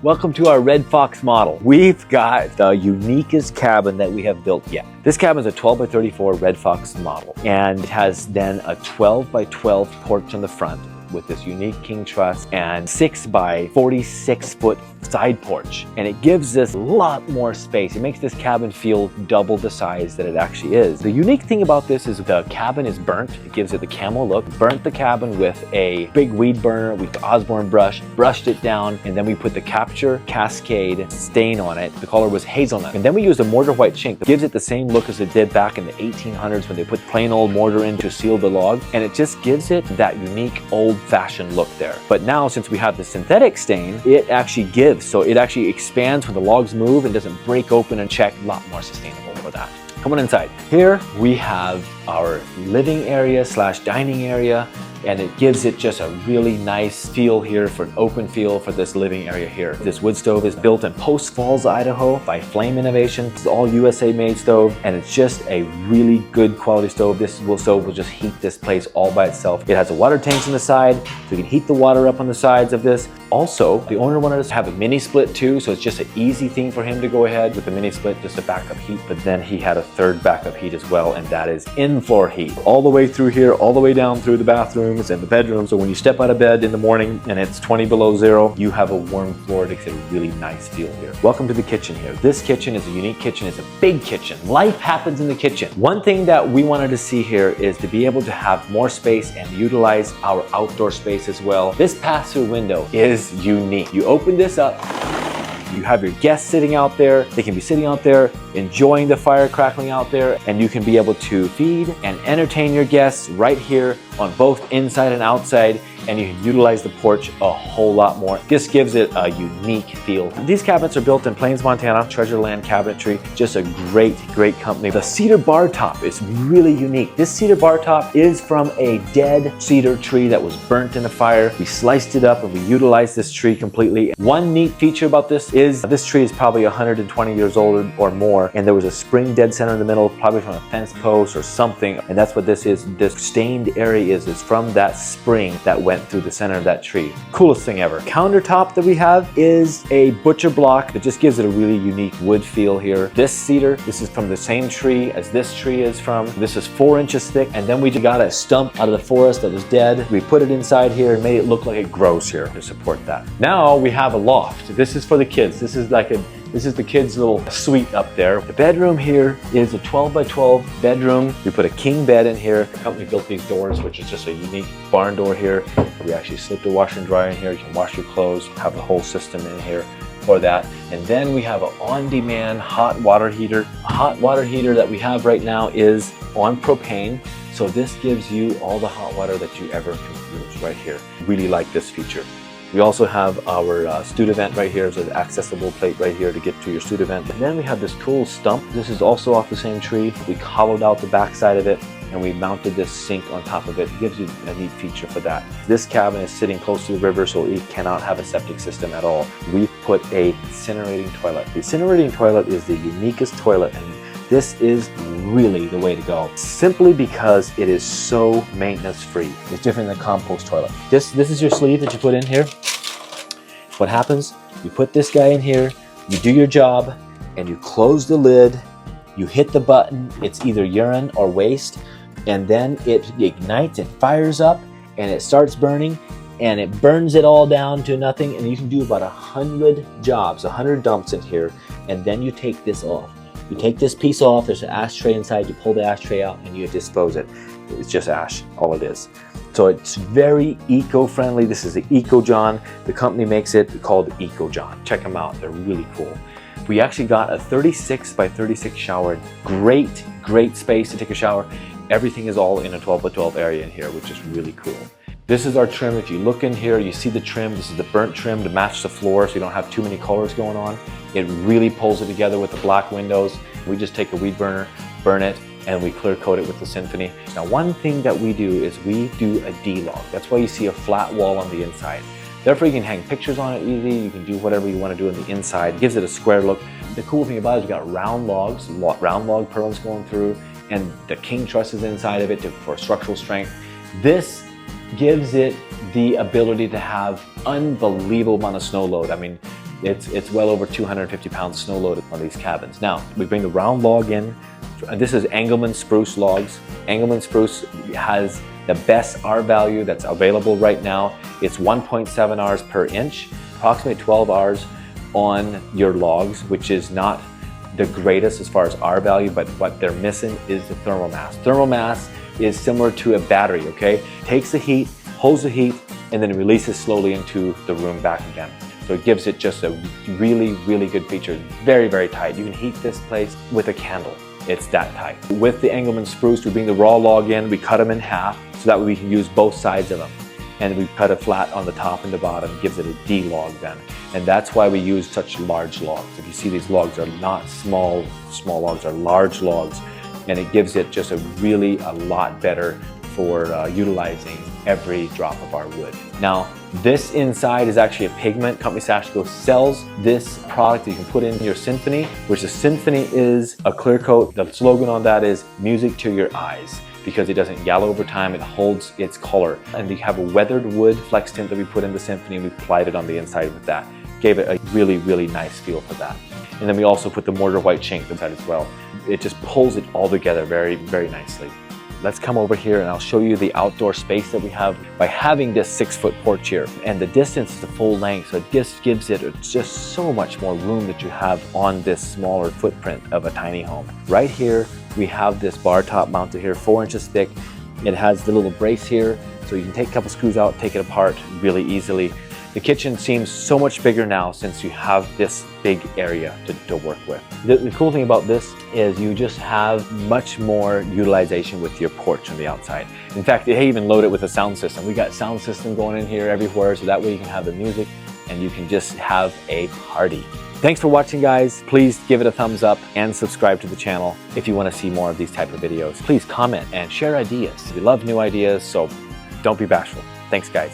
Welcome to our Red Fox model. We've got the uniquest cabin that we have built yet. This cabin is a 12 by 34 Red Fox model, and it has then a 12 by 12 porch on the front with this unique king truss and 6 by 46 foot side porch. And it gives us a lot more space. It makes this cabin feel double the size that it actually is. The unique thing about this is the cabin is burnt. It gives it the camel look. Burnt the cabin with a big weed burner with Osborne brush, brushed it down, and then we put the Capture Cascade stain on it. The color was hazelnut. And then we used a mortar white chink that gives it the same look as it did back in the 1800s when they put plain old mortar in to seal the log. And it just gives it that unique old-fashioned look there. But now, since we have the synthetic stain, it actually gives. So it actually expands when the logs move and doesn't break open and check. A lot more sustainable for that. Come on inside. Here we have our living area slash dining area, and it gives it just a really nice feel here for an open feel for this living area here. This wood stove is built in Post Falls, Idaho by Flame Innovation. It's all USA made stove, and it's just a really good quality stove. This stove will just heat this place all by itself. It has a water tanks on the side, so you can heat the water up on the sides of this. Also, the owner wanted us to have a mini split too, so it's just an easy thing for him to go ahead with the mini split, just a backup heat. But then he had a third backup heat as well, and that is in-floor heat. All the way through here, all the way down through the bathrooms and the bedroom. So when you step out of bed in the morning and it's 20 below zero, you have a warm floor to get a really nice feel here. Welcome to the kitchen here. This kitchen is a unique kitchen. It's a big kitchen. Life happens in the kitchen. One thing that we wanted to see here is to be able to have more space and utilize our outdoor space as well. This pass-through window is unique. You open this up, you have your guests sitting out there. They can be sitting out there enjoying the fire crackling out there, and you can be able to feed and entertain your guests right here on both inside and outside, and you can utilize the porch a whole lot more. This gives it a unique feel. These cabinets are built in Plains, Montana, Treasureland Cabinetry. Just a great company. The cedar bar top is really unique. This cedar bar top is from a dead cedar tree that was burnt in a fire. We sliced it up and we utilized this tree completely. One neat feature about this is this tree is probably 120 years old or more, and there was a spring dead center in the middle, probably from a fence post or something, and that's what this is. This stained area is from that spring that went through the center of that tree. Coolest thing ever. Countertop that we have is a butcher block that just gives it a really unique wood feel here. This cedar, this is from the same tree as this tree is from. This is 4 inches thick, and then we got a stump out of the forest that was dead. We put it inside here and made it look like it grows here to support that. Now we have a loft. This is for the kids. This is the kids' little suite up there. The bedroom here is a 12 by 12 bedroom. We put a king bed in here. The company built these doors, which is just a unique barn door here. We actually slip the washer and dryer in here. You can wash your clothes, have the whole system in here for that. And then we have an on-demand hot water heater. A hot water heater that we have right now is on propane. So this gives you all the hot water that you ever can use right here. Really like this feature. We also have our student vent right here. There's an accessible plate right here to get to your student vent. And then we have this cool stump. This is also off the same tree. We hollowed out the back side of it, and we mounted this sink on top of it. It gives you a neat feature for that. This cabin is sitting close to the river, so it cannot have a septic system at all. We've put a incinerating toilet. The incinerating toilet is the uniquest toilet, and this is really the way to go, simply because it is so maintenance free. It's different than a compost toilet. This is your sleeve that you put in here. What happens, you put this guy in here, you do your job, and you close the lid, you hit the button, it's either urine or waste, and then it ignites, it fires up, and it starts burning, and it burns it all down to nothing, and you can do about 100 jobs, 100 dumps in here, and then you take this off. You take this piece off, there's an ashtray inside, you pull the ashtray out and you dispose it. It's just ash, all it is. So it's very eco-friendly. This is the Eco-John. The company makes it called Eco-John. Check them out, they're really cool. We actually got a 36 by 36 shower. Great space to take a shower. Everything is all in a 12 by 12 area in here, which is really cool. This is our trim. If you look in here, you see the trim. This is the burnt trim to match the floor so you don't have too many colors going on. It really pulls it together with the black windows. We just take a weed burner, burn it, and we clear coat it with the Symphony. Now, one thing that we do is we do a D-log. That's why you see a flat wall on the inside. Therefore, you can hang pictures on it easy. You can do whatever you want to do on the inside. It gives it a square look. The cool thing about it is we got round logs, round log purlins going through, and the king truss is inside of it for structural strength. This gives it the ability to have unbelievable amount of snow load. I mean, it's well over 250 pounds snow load on these cabins. Now, we bring the round log in. This is Engelmann spruce logs. Engelmann spruce has the best R value that's available right now. It's 1.7 Rs per inch, approximately 12 Rs on your logs, which is not the greatest as far as R value, but what they're missing is the thermal mass. Thermal mass is similar to a battery, okay? Takes the heat, holds the heat, and then releases slowly into the room back again. So it gives it just a really, really good feature. Very, very tight. You can heat this place with a candle. It's that tight. With the Engelmann spruce, we bring the raw log in, we cut them in half so that way we can use both sides of them. And we cut it flat on the top and the bottom, gives it a D log then. And that's why we use such large logs. If you see, these logs are not small logs, are large logs. And it gives it just a lot better for utilizing every drop of our wood. Now, this inside is actually a pigment. Company Sashco sells this product that you can put in your Symphony, which the Symphony is a clear coat. The slogan on that is music to your eyes, because it doesn't yellow over time, it holds its color. And we have a weathered wood flex tint that we put in the Symphony, and we applied it on the inside with that. Gave it a really, really nice feel for that. And then we also put the mortar white chink inside as well. It just pulls it all together very, very nicely. Let's come over here and I'll show you the outdoor space that we have by having this 6-foot porch here. And the distance is the full length, so it just gives it just so much more room that you have on this smaller footprint of a tiny home. Right here, we have this bar top mounted here, 4 inches thick. It has the little brace here, so you can take a couple screws out, take it apart really easily. The kitchen seems so much bigger now since you have this big area to work with. The cool thing about this is you just have much more utilization with your porch on the outside. In fact, they even load it with a sound system. We got sound system going in here everywhere, so that way you can have the music and you can just have a party. Thanks for watching, guys. Please give it a thumbs up and subscribe to the channel if you want to see more of these type of videos. Please comment and share ideas. We love new ideas, so don't be bashful. Thanks, guys.